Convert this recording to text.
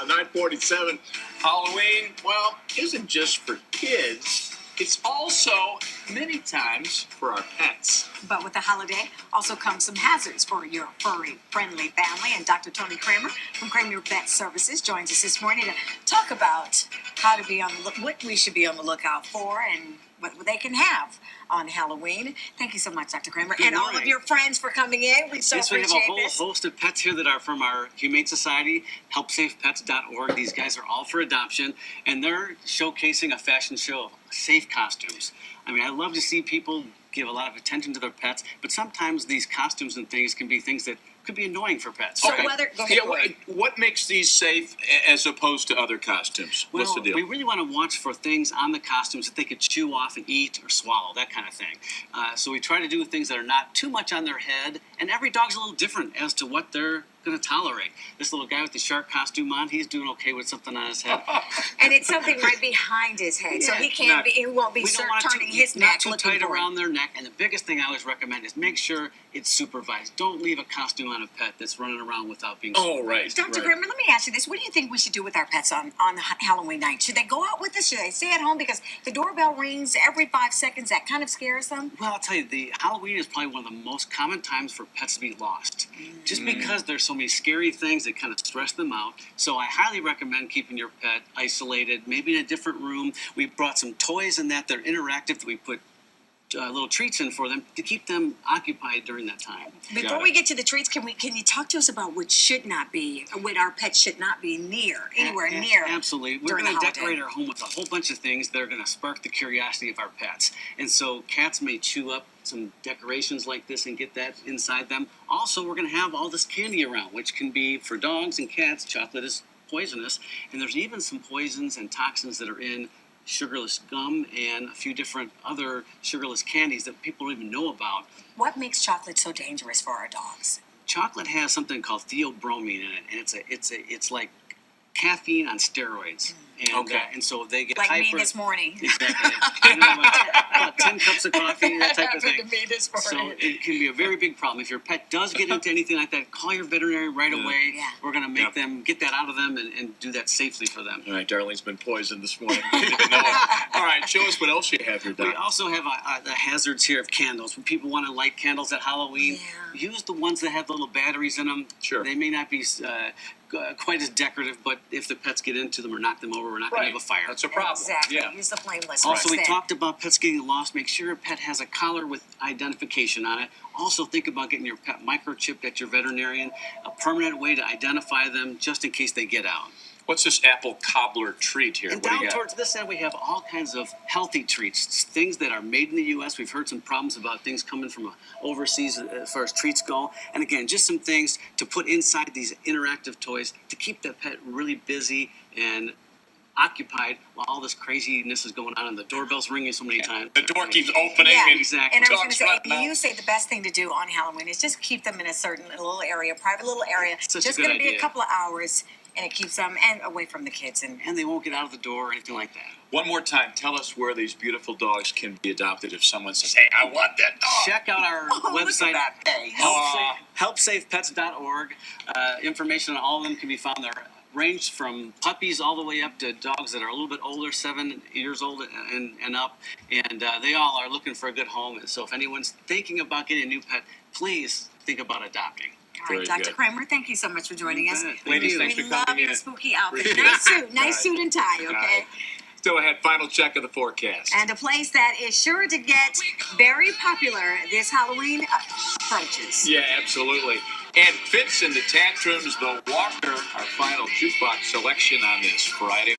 9:47. Halloween, well, isn't just for kids. It's also, many times, for our pets. But with the holiday also comes some hazards for your furry friendly family. And Dr. Tony Kramer from Kramer Vet Services joins us this morning to talk about how to be on the what we should be on the lookout for and what they can have on Halloween. Thank you so much, Dr. Kramer, and all of your friends for coming in. We so appreciate we have a whole this. host of pets here that are from our Humane Society, HelpSafePets.org. These guys are all for adoption, and they're showcasing a fashion show of safe costumes. I mean, I love to see people give a lot of attention to their pets, but sometimes these costumes and things can be things that could be annoying for pets. So Okay. whether go ahead, What makes these safe as opposed to other costumes? Well, What's the deal? we really want to watch for things on the costumes that they could chew off and eat or swallow, that kind of thing. So we try to do things that are not too much on their head, and every dog's a little different as to what they're going to tolerate. This little guy with the shark costume on, he's doing okay with something on his head. and it's something right behind his head, so he can't be. He won't be turning his neck not too looking tight for around their neck. And the biggest thing I always recommend is make sure it's supervised. Don't leave a costume on a pet that's running around without being supervised. Right. Dr. Kramer, let me ask you this. What do you think we should do with our pets on Halloween night? Should they go out with us? Should they stay at home? Because the doorbell rings every 5 seconds. That kind of scares them. Well, I'll tell you, the Halloween is probably one of the most common times for pets to be lost. Just because there's so many scary things that kind of stress them out. So I highly recommend keeping your pet isolated, maybe in a different room. We brought some toys in that they're interactive that we put little treats in for them to keep them occupied during that time. Before we get to the treats, can you talk to us about what should not be, what our pets should not be anywhere near? Absolutely. We're going to decorate our home with a whole bunch of things that are going to spark the curiosity of our pets. And so cats may chew up some decorations like this and get that inside them. Also, we're going to have all this candy around, which can be, for dogs and cats, chocolate is poisonous. And there's even some poisons and toxins that are in sugarless gum and a few different other sugarless candies that people don't even know about. What makes chocolate so dangerous for our dogs? Chocolate has something called theobromine in it, and it's like caffeine on steroids. And so they get like hyper. me this morning. Exactly. About 10 cups of coffee, that type of thing. Me this morning. So it can be a very big problem. If your pet does get into anything like that, call your veterinarian right away. Yeah. We're going to make them get that out of them and do that safely for them. All right, Darlene's been poisoned this morning. All right, show us what else you have here, Doc. We also have the hazards here of candles. When people want to light candles at Halloween, use the ones that have little batteries in them. Sure. They may not be quite as decorative, but if the pets get into them or knock them over, we're not going to have a fire. That's a problem. Exactly. Yeah. Use the flameless. Also, we instead. talked about pets getting lost. Make sure your pet has a collar with identification on it. Also, think about getting your pet microchipped at your veterinarian, a permanent way to identify them just in case they get out. What's this apple cobbler treat here? And What do you down got? towards this end, we have all kinds of healthy treats, things that are made in the U.S. We've heard some problems about things coming from overseas as far as treats go. And again, just some things to put inside these interactive toys to keep the pet really busy and occupied while all this craziness is going on and the doorbell's ringing so many times. The door keeps opening. Yeah, Exactly. and I was going Dogs to say, running out. you say the best thing to do on Halloween is just keep them in a certain little area, private little area. Such a just good going to be a idea. couple of hours, and it keeps them and away from the kids. And they won't get out of the door or anything like that. One more time, tell us where these beautiful dogs can be adopted if someone says, hey, I want that dog. Check out our website, HelpSafePets.org. Information on all of them can be found there. Range from puppies all the way up to dogs that are a little bit older, 7 years old and up. And they all are looking for a good home. And so if anyone's thinking about getting a new pet, please think about adopting. All right, Very Dr. good. Kramer, thank you so much for joining us. Ladies, thanks We for love coming your in. spooky outfit. Appreciate it. Nice suit and tie, okay? right. Still ahead, final check of the forecast. And a place that is sure to get very popular this Halloween approaches. Yeah, absolutely. And Fitz and the Tantrums, the Walker, our final jukebox selection on this Friday.